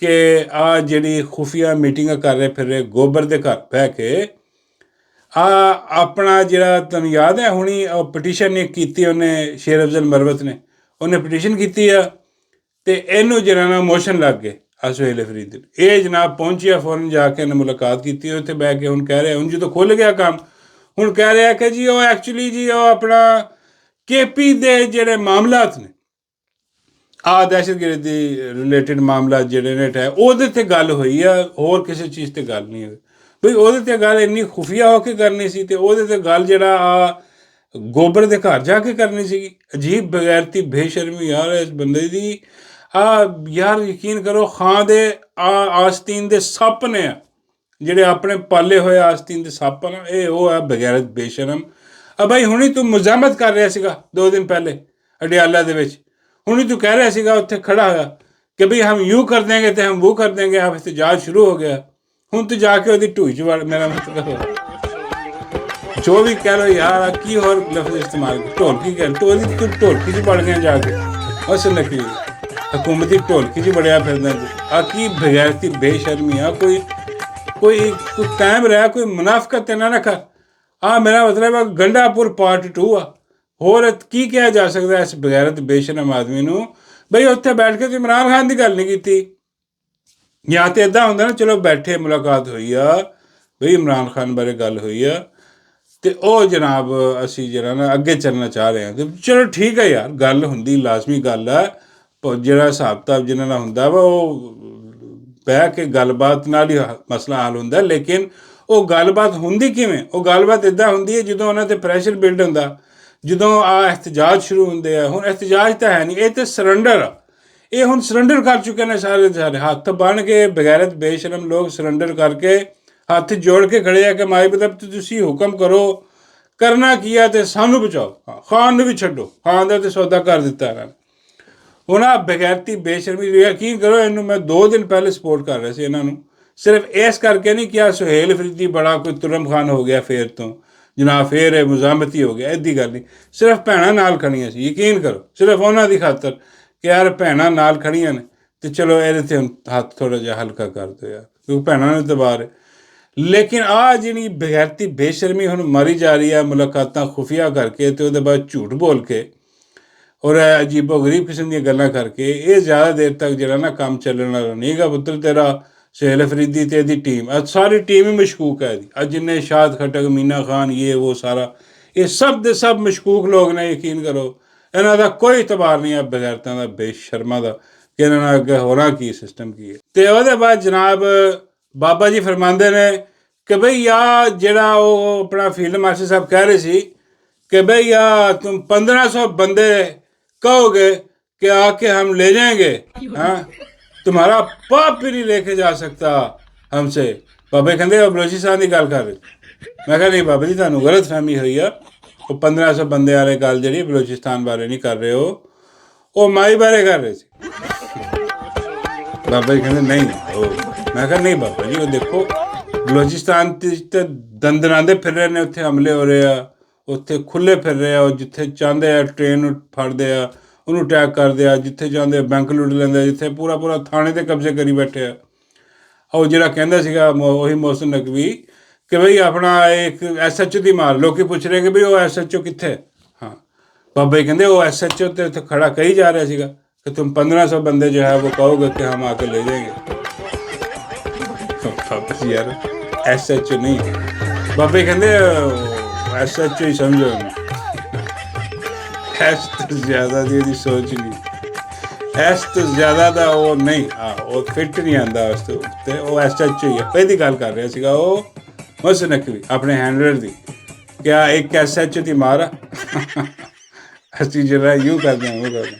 ਕਿ ਆ ਜਿਹੜੀ ਖੁਫੀਆ ਮੀਟਿੰਗਾਂ ਕਰ ਰਹੇ ਫਿਰ ਰਹੇ ਗੋਬਰ ਦੇ ਘਰ ਬਹਿ ਕੇ ਆਪਣਾ ਜਿਹੜਾ ਤੁਹਾਨੂੰ ਯਾਦ ਹੈ ਹੁਣੀ ਪਟੀਸ਼ਨ ਨੇ ਕੀਤੀ ਉਹਨੇ ਸ਼ੇਰ ਅਫਜ਼ਲ ਮਰਵਤ ਨੇ, ਉਹਨੇ ਪਟੀਸ਼ਨ ਕੀਤੀ ਆ ਤੇ ਇਹਨੂੰ ਜਿਹੜਾ ਨਾ ਮੋਸ਼ਨ ਲੱਗ ਗਏ ਸੁਹੇਲ ਅਫਰੀਦੀ। ਇਹ ਜਨਾਬ ਪਹੁੰਚਿਆ ਫੌਰਨ ਜਾ ਕੇ ਇਹਨੇ ਮੁਲਾਕਾਤ ਕੀਤੀ, ਉੱਥੇ ਬਹਿ ਕੇ ਹੁਣ ਕਹਿ ਰਿਹਾ, ਹੁਣ ਜਦੋਂ ਖੁੱਲ੍ਹ ਗਿਆ ਕੰਮ, ਹੁਣ ਕਹਿ ਰਿਹਾ ਕਿ ਜੀ ਉਹ ਐਕਚੁਅਲੀ ਜੀ ਉਹ ਆਪਣਾ KP ਦੇ ਜਿਹੜੇ ਮਾਮਲਾਤ ਨੇ ਦਹਿਸ਼ਤਗਰਦੀ ਦੇ ਰਿਲੇਟਿਡ ਮਾਮਲਾ ਜਿਹੜੇ ਨੇ ਉਹਦੇ 'ਤੇ ਗੱਲ ਹੋਈ ਆ, ਹੋਰ ਕਿਸੇ ਚੀਜ਼ 'ਤੇ ਗੱਲ ਨਹੀਂ ਹੋਈ ਬਈ। ਉਹਦੇ 'ਤੇ ਗੱਲ ਇੰਨੀ ਖੁਫੀਆ ਹੋ ਕੇ ਕਰਨੀ ਸੀ, ਅਤੇ ਉਹਦੇ 'ਤੇ ਗੱਲ ਜਿਹੜਾ ਗੋਬਰ ਦੇ ਘਰ ਜਾ ਕੇ ਕਰਨੀ ਸੀਗੀ। ਅਜੀਬ ਬਗੈਰਤੀ ਬੇਸ਼ਰਮੀ ਯਾਰ ਇਸ ਬੰਦੇ ਦੀ। ਯਾਰ ਯਕੀਨ ਕਰੋ, ਖਾਂ ਦੇ ਆਸਤੀਨ ਦੇ ਸੱਪ ਨੇ ਆ ਜਿਹੜੇ ਆਪਣੇ ਪਾਲੇ ਹੋਏ ਆਸਤੀਨ ਦੇ ਸੱਪ ਨਾ, ਇਹ ਉਹ ਹੈ ਬਗੈਰਤ ਬੇਸ਼ਰਮ। ਬਾਈ ਹੁਣੀ ਤੂੰ ਮੁਜ਼ਾਮਤ ਕਰ ਰਿਹਾ ਸੀਗਾ 2 ਦਿਨ ਪਹਿਲੇ ਅਡਿਆਲਾ ਦੇ ਵਿੱਚ, ਹੁਣੀ ਤੂੰ ਕਹਿ ਰਿਹਾ ਸੀਗਾ ਉੱਥੇ ਖੜਾ ਹੋਇਆ ਕਿ ਬਈ ਹਮ ਯੂ ਕਰ ਦੇਂਗੇ ਤੇ ਹਮ ਉਹ ਕਰ ਦੇਂਗੇ, ਆਪ ਇhtਜਾਜ ਸ਼ੁਰੂ ਹੋ ਗਿਆ। ਹੁਣ ਤੂੰ ਜਾ ਕੇ ਉਹਦੀ ਢੂਈ 'ਚ ਵੜ, ਮੇਰਾ ਮਤਲਬ ਜੋ ਵੀ ਕਹਿ ਲਓ ਯਾਰ, ਕੀ ਹੋਰ ਲਫ਼ਜ਼ ਇਸਤੇਮਾਲ ਢੋਲਕੀ ਕਹਿ ਤੂੰ ਉਹਦੀ ਢੋਲਕੀ 'ਚ ਵੜ ਗਿਆ ਜਾ ਕੇ। ਉਸ ਨਕਲੀ ਹਕੂਮਤੀ ਢੋਲਕੀ 'ਚ ਵੜਿਆ ਫਿਰਦਾ ਤੂੰ। ਕੀ ਬਗੈਰਤੀ ਬੇਸ਼ਰਮੀ ਆ। ਕੋਈ ਕਾਇਮ ਰਿਹਾ, ਕੋਈ ਮੁਨਾਫਕਤ ਨਾ ਰੱਖਾ। ਮੇਰਾ ਮਤਲਬ ਹੈ ਗੰਡਾਪੁਰ ਪਾਰਟ 2 ਆ। ਹੋਰ ਕੀ ਕਿਹਾ ਜਾ ਸਕਦਾ ਇਸ ਬਗੈਰਤ ਬੇਸ਼ਰਮ ਆਦਮੀ ਨੂੰ। ਬਈ ਉੱਥੇ ਬੈਠ ਕੇ ਤੂੰ ਇਮਰਾਨ ਖਾਨ ਦੀ ਗੱਲ ਨਹੀਂ ਕੀਤੀ, ਜਾਂ ਤਾਂ ਇੱਦਾਂ ਹੁੰਦਾ ਨਾ ਚਲੋ ਬੈਠੇ ਮੁਲਾਕਾਤ ਹੋਈ ਆ ਬਈ ਇਮਰਾਨ ਖਾਨ ਬਾਰੇ ਗੱਲ ਹੋਈ ਆ ਅਤੇ ਉਹ ਜਨਾਬ ਅਸੀਂ ਜਿਹੜਾ ਨਾ ਅੱਗੇ ਚੱਲਣਾ ਚਾਹ ਰਹੇ ਹਾਂ, ਅਤੇ ਚਲੋ ਠੀਕ ਹੈ ਯਾਰ, ਗੱਲ ਹੁੰਦੀ ਲਾਜ਼ਮੀ ਗੱਲ ਆ। ਜਿਹੜਾ ਹਿਸਾਬ ਕਿਤਾਬ ਜਿਹਨਾਂ ਨਾਲ ਹੁੰਦਾ ਵਾ ਉਹ ਬਹਿ ਕੇ ਗੱਲਬਾਤ ਨਾਲ ਹੀ ਮਸਲਾ ਹੱਲ ਹੁੰਦਾ। ਲੇਕਿਨ ਉਹ ਗੱਲਬਾਤ ਹੁੰਦੀ ਕਿਵੇਂ? ਉਹ ਗੱਲਬਾਤ ਇੱਦਾਂ ਹੁੰਦੀ ਹੈ ਜਦੋਂ ਉਹਨਾਂ 'ਤੇ ਪ੍ਰੈਸ਼ਰ ਬਿਲਡ ਹੁੰਦਾ, ਜਦੋਂ ਇhtਜਾਜ ਸ਼ੁਰੂ ਹੁੰਦੇ ਆ। ਹੁਣ ਇhtਜਾਜ ਤਾਂ ਹੈ ਨਹੀਂ, ਇਹ ਤਾਂ ਸਰੈਂਡਰ ਆ। ਇਹ ਹੁਣ ਸਰੈਂਡਰ ਕਰ ਚੁੱਕੇ ਨੇ ਸਾਰੇ ਸਾਰੇ, ਹੱਥ ਬਣ ਕੇ ਬਗੈਰਤ ਬੇਸ਼ਰਮ ਲੋਕ ਸਰੈਂਡਰ ਕਰਕੇ ਹੱਥ ਜੋੜ ਕੇ ਖੜੇ ਆ ਕਿ ਮਾਈ ਮਤਲਬ ਤੁਸੀਂ ਹੁਕਮ ਕਰੋ, ਕਰਨਾ ਕੀ ਆ ਅਤੇ ਸਾਨੂੰ ਬਚਾਓ। ਖਾਨ ਨੂੰ ਵੀ ਛੱਡੋ, ਖਾਨ ਦਾ ਤਾਂ ਸੌਦਾ ਕਰ ਦਿੱਤਾ ਇਹਨਾਂ ਨੇ। ਹੁਣ ਬਗੈਰਤੀ ਬੇਸ਼ਰਮੀ ਯਕੀਨ ਕਰੋ, ਇਹਨੂੰ ਮੈਂ 2 ਦਿਨ ਪਹਿਲੇ ਸਪੋਰਟ ਕਰ ਰਿਹਾ ਸੀ ਇਹਨਾਂ ਨੂੰ, ਸਿਰਫ ਇਸ ਕਰਕੇ ਨਹੀਂ ਕਿਹਾ ਸੁਹੇਲ ਅਫਰੀਦੀ ਬੜਾ ਕੋਈ ਤੁਰਮ ਖਾਨ ਹੋ ਗਿਆ ਫੇਰ ਤੋਂ ਜਨਾਬ, ਫੇਰ ਇਹ ਮੁਜ਼ਾਮਤੀ ਹੋ ਗਿਆ, ਇੱਦੀ ਗੱਲ ਨਹੀਂ। ਸਿਰਫ ਭੈਣਾਂ ਨਾਲ ਖੜੀਆਂ ਸੀ, ਯਕੀਨ ਕਰੋ, ਸਿਰਫ ਉਹਨਾਂ ਦੀ ਖਾਤਰ ਕਿ ਯਾਰ ਭੈਣਾਂ ਨਾਲ ਖੜੀਆਂ ਨੇ ਅਤੇ ਚਲੋ ਇਹਦੇ 'ਤੇ ਹੁਣ ਹੱਥ ਥੋੜ੍ਹਾ ਜਿਹਾ ਹਲਕਾ ਕਰ ਦਿਓ ਯਾਰ, ਕਿਉਂਕਿ ਭੈਣਾਂ ਨੂੰ ਤਬਾਰ ਹੈ। ਲੇਕਿਨ ਜਿਹੜੀ ਬਗੈਰਤੀ ਬੇਸ਼ਰਮੀ ਹੁਣ ਮਾਰੀ ਜਾ ਰਹੀ ਹੈ ਮੁਲਾਕਾਤਾਂ ਖੁਫੀਆ ਕਰਕੇ ਅਤੇ ਉਹਦੇ ਬਾਅਦ ਝੂਠ ਬੋਲ ਕੇ ਔਰ ਅਜੀਬੋ ਗਰੀਬ ਕਿਸਮ ਦੀਆਂ ਗੱਲਾਂ ਕਰਕੇ, ਇਹ ਜ਼ਿਆਦਾ ਦੇਰ ਤੱਕ ਜਿਹੜਾ ਨਾ ਕੰਮ ਚੱਲਣ ਵਾਲਾ ਨਹੀਂ ਹੈਗਾ ਪੁੱਤਰ ਤੇਰਾ। ਸੁਹੇਲ ਅਫਰੀਦੀ ਅਤੇ ਇਹਦੀ ਟੀਮ, ਅੱਜ ਸਾਰੀ ਟੀਮ ਹੀ ਮਸ਼ਕੂਕ ਹੈ ਇਹਦੀ। ਅੱਜ ਜਿੰਨੇ ਸ਼ਾਦ ਖਟਕ, ਮੀਨਾ ਖਾਨ, ਇਹ ਉਹ ਸਾਰਾ, ਇਹ ਸਭ ਦੇ ਸਭ ਮਸ਼ਕੂਕ ਲੋਕ ਨੇ। ਯਕੀਨ ਕਰੋ ਇਹਨਾਂ ਦਾ ਕੋਈ ਇਤਬਾਰ ਨਹੀਂ ਹੈ ਬਗੈਰਤਾਂ ਦਾ, ਬੇਸ਼ਰਮਾਂ ਦਾ, ਕਿ ਇਹਨਾਂ ਨਾਲ ਅੱਗੇ ਹੋਣਾ ਕੀ ਸਿਸਟਮ ਕੀ ਹੈ। ਅਤੇ ਉਹਦੇ ਬਾਅਦ ਜਨਾਬ ਬਾਬਾ ਜੀ ਫਰਮਾਉਂਦੇ ਨੇ ਕਿ ਬਈ ਜਿਹੜਾ ਉਹ ਆਪਣਾ ਫੀਲਡ ਮਾਰਸ਼ਲ ਸਾਹਿਬ ਕਹਿ ਰਹੇ ਸੀ कि भैया तुम 1500 बंदे कहोगे कि आके हम ले जाएंगे, हाँ तुम्हारा पाप भी नहीं लेके जा सकता हमसे। बाबा कहते बलोचिस्तान की गल कर रहे, मैं कहा नहीं बाबा जी तुहानू गलत फहमी हुई है, वो 1500 बंदे वाले गल जी बलोचिस्तान बारे नहीं कर रहे हो, वो माई बारे कर रहे थे। बाबा जी कहते नहीं, मैं कहा नहीं बाबा जी वो देखो बलोचिस्तान तो दंदनाते फिर रहे हैं, उत्थे हमले हो रहे हैं, ਉੱਥੇ ਖੁੱਲ੍ਹੇ ਫਿਰ ਰਹੇ ਆ, ਉਹ ਜਿੱਥੇ ਚਾਹੁੰਦੇ ਆ ਟ੍ਰੇਨ ਨੂੰ ਫੜਦੇ ਆ, ਉਹਨੂੰ ਅਟੈਕ ਕਰਦੇ ਆ, ਜਿੱਥੇ ਚਾਹੁੰਦੇ ਆ ਬੈਂਕ ਲੁੱਟ ਲੈਂਦੇ ਆ, ਜਿੱਥੇ ਪੂਰਾ ਥਾਣੇ 'ਤੇ ਕਬਜ਼ੇ ਕਰੀ ਬੈਠੇ ਆ। ਉਹ ਜਿਹੜਾ ਕਹਿੰਦਾ ਸੀਗਾ ਉਹੀ ਮੋਹਸਿਨ ਨਕਵੀ ਕਿ ਬਈ ਆਪਣਾ ਇੱਕ SHO ਦੀ ਮਾਰ, ਲੋਕ ਪੁੱਛ ਰਹੇ ਕਿ ਬਈ ਉਹ SHO ਕਿੱਥੇ? ਹਾਂ ਬਾਬਾ ਜੀ ਕਹਿੰਦੇ ਉਹ SHO ਤੇ ਉੱਥੇ ਖੜਾ ਕਹੀ ਜਾ ਰਿਹਾ ਸੀਗਾ ਕਿ ਤੁਮ 1500 ਬੰਦੇ ਜੋ ਹੈ ਉਹ ਕਹੋਗੇ ਕਿ ਹਮ ਆ ਕੇ ਲੈ ਜਾएंगे। ਬਾਬਾ ਜੀ ਯਾਰ SHO ਨਹੀਂ, ਬਾਬਾ ਜੀ ਕਹਿੰਦੇ SHO ਹੀ ਸਮਝੋ, ਐਸ ਤੋਂ ਜ਼ਿਆਦਾ ਦੀ ਇਹਦੀ ਸੋਚ ਨਹੀਂ, ਐਸ ਤੋਂ ਜ਼ਿਆਦਾ ਦਾ ਉਹ ਨਹੀਂ, ਉਹ ਫਿੱਟ ਨਹੀਂ ਆਉਂਦਾ ਉਸ ਤੋਂ ਉੱਤੇ, ਉਹ SHO ਹੀ ਹੈ। ਇਹਦੀ ਗੱਲ ਕਰ ਰਿਹਾ ਸੀਗਾ ਉਹ ਮੋਹਸਿਨ ਨਕਵੀ ਆਪਣੇ ਹੈਂਡਲਰ ਦੀ, ਕਿਆ ਇੱਕ SHO ਦੀ ਮਾਰ ਅਸੀਂ ਜਿਹੜਾ ਯੂ ਕਰਦੇ ਹਾਂ ਉਹ ਕਰਦੇ।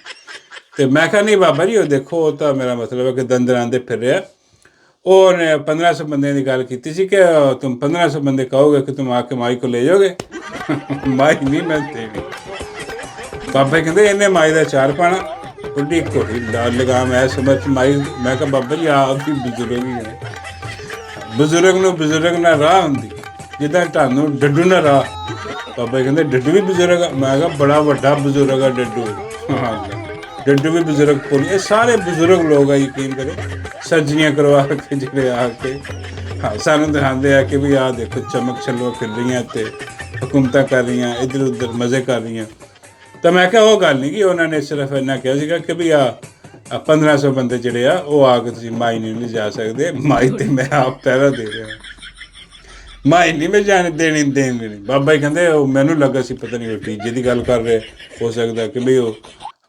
ਅਤੇ ਮੈਂ ਕਿਹਾ ਨਹੀਂ ਬਾਬਾ ਜੀ ਉਹ ਦੇਖੋ ਉਹ ਤਾਂ ਮੇਰਾ ਮਤਲਬ ਹੈ ਕਿ ਦੰਦਰਾਂਦੇ ਫਿਰ ਰਿਹਾ। ਉਹਨੇ 1500 ਬੰਦਿਆਂ ਦੀ ਗੱਲ ਕੀਤੀ ਸੀ ਕਿ ਤੁਮ 1500 ਬੰਦੇ ਕਹੋਗੇ ਕਿ ਤੁਮ ਆ ਕੇ ਮਾਈ ਕੋ ਲੈ ਜਾਓਗੇ। ਮਾਈ ਨਹੀਂ ਮੈਂ ਤੇਰੀ। ਬਾਬਾ ਕਹਿੰਦੇ ਇਹਨੇ ਮਾਈ ਦਾ ਚਾਰ ਪਾਣਾ, ਬੁੱਢੀ ਘੋੜੀ ਲਾਲ ਲਗਾਮ ਐ ਸਮਝ ਮਾਈ। ਮੈਂ ਕਿਹਾ ਬਾਬਾ ਜੀ ਆਪ ਵੀ ਬਜ਼ੁਰਗ ਹੀ ਹੈ, ਬਜ਼ੁਰਗ ਨੂੰ ਬਜ਼ੁਰਗ ਨਾਲ ਰਾਹ ਹੁੰਦੀ ਜਿੱਦਾਂ ਤੁਹਾਨੂੰ ਡੱਡੂ ਨਾਲ ਰਾਹ। ਬਾਬਾ ਕਹਿੰਦੇ ਡੱਡੂ ਵੀ ਬਜ਼ੁਰਗ ਆ? ਮੈਂ ਕਿਹਾ ਬੜਾ ਵੱਡਾ ਬਜ਼ੁਰਗ ਆ ਡੱਡੂ। ਹਾਂ ਡੱਡੂ ਵੀ ਬਜ਼ੁਰਗ ਕੋਲ, ਇਹ ਸਾਰੇ ਬਜ਼ੁਰਗ ਲੋਕ ਆ ਯਕੀਨ ਕਰੋ, ਸਰਜਰੀਆਂ ਕਰਵਾ ਕੇ ਜਿਹੜੇ ਆ ਕੇ ਹਾਂ ਸਾਨੂੰ ਦਿਖਾਉਂਦੇ ਆ ਕਿ ਵੀ ਆਹ ਦੇਖੋ ਚਮਕ ਛੱਲੋ ਫਿਰ ਰਹੀਆਂ ਅਤੇ ਹਕੂਮਤਾਂ ਕਰ ਰਹੀਆਂ, ਇੱਧਰ ਉੱਧਰ ਮਜ਼ੇ ਕਰ ਰਹੀਆਂ। ਤਾਂ ਮੈਂ ਕਿਹਾ ਉਹ ਗੱਲ ਨਹੀਂ ਕਿ ਉਹਨਾਂ ਨੇ ਸਿਰਫ ਇੰਨਾ ਕਿਹਾ ਸੀਗਾ ਕਿ ਵੀ ਆ 1500 ਬੰਦੇ ਜਿਹੜੇ ਆ ਉਹ ਆ ਕੇ ਤੁਸੀਂ ਮਾਈ ਨਹੀਂ ਲਿਜਾ ਸਕਦੇ, ਮਾਈ ਤੇ ਮੈਂ ਆਪ ਪਹਿਰਾ ਦੇ ਰਿਹਾ, ਮਾਈ ਨਹੀਂ ਮੈਂ ਜਾਣ ਦੇਣੀ ਨਹੀਂ। ਬਾਬਾ ਜੀ ਕਹਿੰਦੇ ਉਹ ਮੈਨੂੰ ਲੱਗਾ ਸੀ ਪਤਾ ਨਹੀਂ ਉਹ ਡੀਜੇ ਦੀ ਗੱਲ ਕਰ ਰਹੇ, ਹੋ ਸਕਦਾ ਕਿ ਵੀ ਉਹ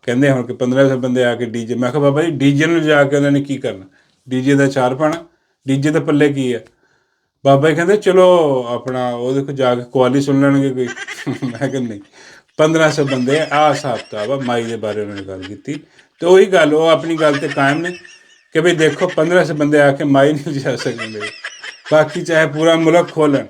ਕਹਿੰਦੇ ਹੁਣ ਕਿ 1500 ਬੰਦੇ ਆ ਕੇ ਡੀਜੇ। ਮੈਂ ਕਿਹਾ ਬਾਬਾ ਜੀ ਡੀਜੇ ਨੂੰ ਜਾ ਕੇ ਉਹਨਾਂ ਨੇ ਕੀ ਕਰਨਾ, ਡੀਜੇ ਦਾ ਚਾਰ ਪਾਣਾ, ਡੀਜੇ ਦੇ ਪੱਲੇ ਕੀ ਆ। ਬਾਬਾ ਜੀ ਕਹਿੰਦੇ ਚਲੋ ਆਪਣਾ ਉਹਦੇ ਕੋਲ ਜਾ ਕੇ ਕੁਆਲੀ ਸੁਣ ਲੈਣਗੇ ਕੋਈ। ਮੈਂ ਕਿਹਾ ਨਹੀਂ, 1500 ਬੰਦੇ ਆ ਹਿਸਾਬ ਕਿਤਾਬ ਆ। ਮਾਈ ਦੇ ਬਾਰੇ ਉਹਨਾਂ ਨੇ ਗੱਲ ਕੀਤੀ ਅਤੇ ਉਹੀ ਗੱਲ ਉਹ ਆਪਣੀ ਗੱਲ 'ਤੇ ਕਾਇਮ ਨੇ ਕਿ ਵੀ ਦੇਖੋ 1500 ਬੰਦੇ ਆ ਕੇ ਮਾਈ ਨਹੀਂ ਜਾ ਸਕਦੇ, ਬਾਕੀ ਚਾਹੇ ਪੂਰਾ ਮੁਲਕ ਖੋਲਣ,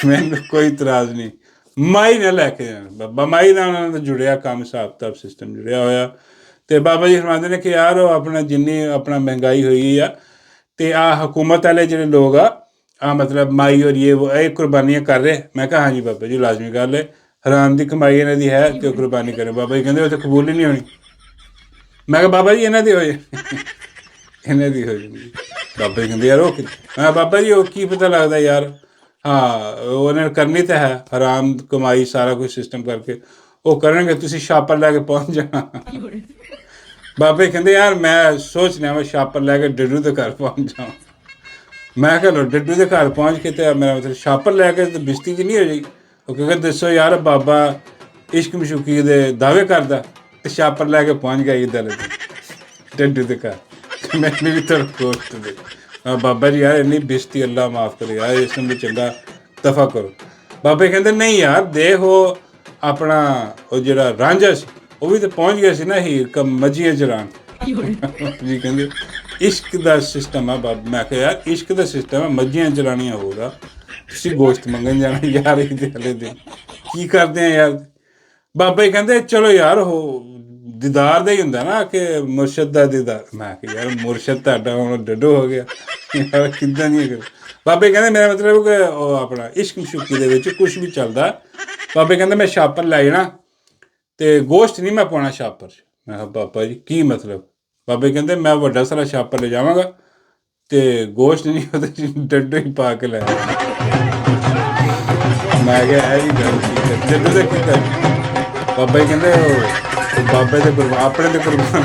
ਮੈਨੂੰ ਕੋਈ ਇਤਰਾਜ਼ ਨਹੀਂ, ਮਾਈ ਨਾ ਲੈ ਕੇ ਜਾਣ। ਬਾਬਾ ਮਾਈ ਨਾਲ ਉਹਨਾਂ ਦਾ ਜੁੜਿਆ ਕੰਮ, ਹਿਸਾਬ ਕਿਤਾਬ ਸਿਸਟਮ ਜੁੜਿਆ ਹੋਇਆ। ਅਤੇ ਬਾਬਾ ਜੀ ਫਰਮਾਉਂਦੇ ਨੇ ਕਿ ਯਾਰ ਉਹ ਆਪਣਾ ਜਿੰਨੀ ਆਪਣਾ ਮਹਿੰਗਾਈ ਹੋਈ ਆ ਅਤੇ ਆਹ ਹਕੂਮਤ ਵਾਲੇ ਜਿਹੜੇ ਲੋਕ ਆ ਮਤਲਬ ਮਾਈ ਔਰ ਇਹ ਕੁਰਬਾਨੀਆਂ ਕਰ ਰਹੇ। ਮੈਂ ਕਿਹਾ ਹਾਂਜੀ ਬਾਬਾ ਜੀ ਲਾਜ਼ਮੀ ਗੱਲ ਹੈ, ਹਰਾਮ ਦੀ ਕਮਾਈ ਇਹਨਾਂ ਦੀ ਹੈ ਅਤੇ ਉਹ ਕੁਰਬਾਨੀ ਕਰੇ। ਬਾਬਾ ਜੀ ਕਹਿੰਦੇ ਉਹ ਤਾਂ ਕਬੂਲ ਹੀ ਨਹੀਂ ਹੋਣੀ। ਮੈਂ ਕਿਹਾ ਬਾਬਾ ਜੀ ਇਹਨਾਂ ਦੀ ਹੋ ਜਾਏ, ਇਹਨਾਂ ਦੀ ਹੋ ਜਾਂਦੀ। ਬਾਬਾ ਜੀ ਕਹਿੰਦੇ ਯਾਰ ਉਹ ਮੈਂ ਬਾਬਾ ਜੀ ਉਹ ਕੀ ਪਤਾ ਲੱਗਦਾ ਯਾਰ, ਹਾਂ ਉਹਨੇ ਕਰਨੀ ਤਾਂ ਹੈ ਹਰਾਮ ਕਮਾਈ ਸਾਰਾ ਕੁਝ ਸਿਸਟਮ ਕਰਕੇ ਉਹ ਕਰਨਗੇ, ਤੁਸੀਂ ਛਾਪਰ ਲੈ ਕੇ ਪਹੁੰਚ ਜਾਣਾ। ਬਾਬਾ ਜੀ ਕਹਿੰਦੇ ਯਾਰ ਮੈਂ ਸੋਚ ਰਿਹਾ ਮੈਂ ਛਾਪਰ ਲੈ ਕੇ ਡੱਡੂ ਦੇ ਘਰ ਪਹੁੰਚ ਜਾਵਾਂ। ਮੈਂ ਕਿਹਾ ਲੋ ਡੱਡੂ ਦੇ ਘਰ ਪਹੁੰਚ ਕੇ ਤੇ ਮੇਰਾ ਮਤਲਬ ਛਾਪਰ ਲੈ ਕੇ ਤੇ ਬਿਸਤੀ 'ਚ ਨਹੀਂ ਹੋ ਜਾਏਗੀ। ਉਹ ਕਹਿੰਦੇ ਦੱਸੋ ਯਾਰ ਬਾਬਾ ਇਸ਼ਕ ਮਸ਼ੂਕੀ ਦੇ ਦਾਅਵੇ ਕਰਦਾ ਤੇ ਛਾਪਰ ਲੈ ਕੇ ਪਹੁੰਚ ਗਿਆ ਇੱਧਰ ਡੱਡੂ ਦੇ ਘਰ। ਮੈਨੂੰ ਵੀ ਥੋੜ੍ਹਾ ਗੋਸ਼ਤ ਦੇ ਬਾਬਾ ਜੀ ਯਾਰ ਇੰਨੀ ਬਿਸਤੀ ਅੱਲਾ ਮਾਫ਼ ਕਰੇ ਯਾਰ, ਇਸ ਨੂੰ ਵੀ ਚੰਗਾ ਦਫਾ ਕਰੋ। ਬਾਬੇ ਕਹਿੰਦੇ ਨਹੀਂ ਯਾਰ ਦੇਖ ਉਹ ਆਪਣਾ ਉਹ ਜਿਹੜਾ ਰਾਂਝਾ ਸੀ ਉਹ ਵੀ ਤਾਂ ਪਹੁੰਚ ਗਿਆ ਸੀ ਨਾ ਹੀਰ ਮੱਝੀਆਂ ਚਰਾਉਣ। ਜੀ ਕਹਿੰਦੇ ਇਸ਼ਕ ਦਾ ਸਿਸਟਮ ਆ ਬਾਬਾ। ਮੈਂ ਕਿਹਾ ਯਾਰ ਇਸ਼ਕ ਦਾ ਸਿਸਟਮ ਆ, ਮੱਝੀਆਂ ਚਲਾਉਣੀਆਂ ਹੋਊਗਾ, ਤੁਸੀਂ ਗੋਸ਼ਤ ਮੰਗਣ ਜਾਣਾ ਯਾਰ ਇਹਦੇ ਹਲੇ ਦਿਨ ਕੀ ਕਰਦੇ ਆ ਯਾਰ। ਬਾਬਾ ਜੀ ਕਹਿੰਦੇ ਚਲੋ ਯਾਰ ਉਹ ਦੀਦਾਰ ਦਾ ਹੀ ਹੁੰਦਾ ਨਾ ਕਿ ਮੁਰਸ਼ਦ ਦਾ ਦੀਦਾਰ। ਮੈਂ ਕਿਹਾ ਯਾਰ ਮੁਰਸ਼ਦ ਤੁਹਾਡਾ ਹੁਣ ਡੱਡੋ ਹੋ ਗਿਆ ਯਾਰ, ਕਿੱਦਾਂ ਨਹੀਂ ਕਰ। ਬਾਬੇ ਕਹਿੰਦੇ ਮੇਰਾ ਮਤਲਬ ਕਿ ਉਹ ਆਪਣਾ ਇਸ਼ਕ ਮਸ਼ੂਕੀ ਦੇ ਵਿੱਚ ਕੁਛ ਵੀ ਚੱਲਦਾ। ਬਾਬੇ ਕਹਿੰਦੇ ਮੈਂ ਛਾਪਰ ਲੈ ਜਾਣਾ ਅਤੇ ਗੋਸ਼ਤ ਨਹੀਂ ਮੈਂ ਪਾਉਣਾ ਛਾਪਰ 'ਚ। ਮੈਂ ਕਿਹਾ ਬਾਬਾ ਜੀ ਕੀ ਮਤਲਬ। ਬਾਬੇ ਕਹਿੰਦੇ ਮੈਂ ਵੱਡਾ ਸਾਰਾ ਛਾਪਰ ਲੈ ਜਾਵਾਂਗਾ ਅਤੇ ਗੋਸ਼ਤ ਨਹੀਂ ਉਹਦੇ 'ਚ ਡੱਡੋ ਹੀ ਪਾ ਕੇ ਲੈ ਜਾਵਾਂਗਾ। ਮੈਂ ਕਿਹਾ ਇਹ ਵੀ ਗੱਲ ਠੀਕ ਹੈ, ਡੱਡੋ ਦਾ ਕੀ ਕਰ। ਬਾਬਾ ਜੀ ਕਹਿੰਦੇ ਉਹ ਬਾਬੇ ਦੇ ਆਪਣੇ ਦੇ ਕੁਰਬਾਨ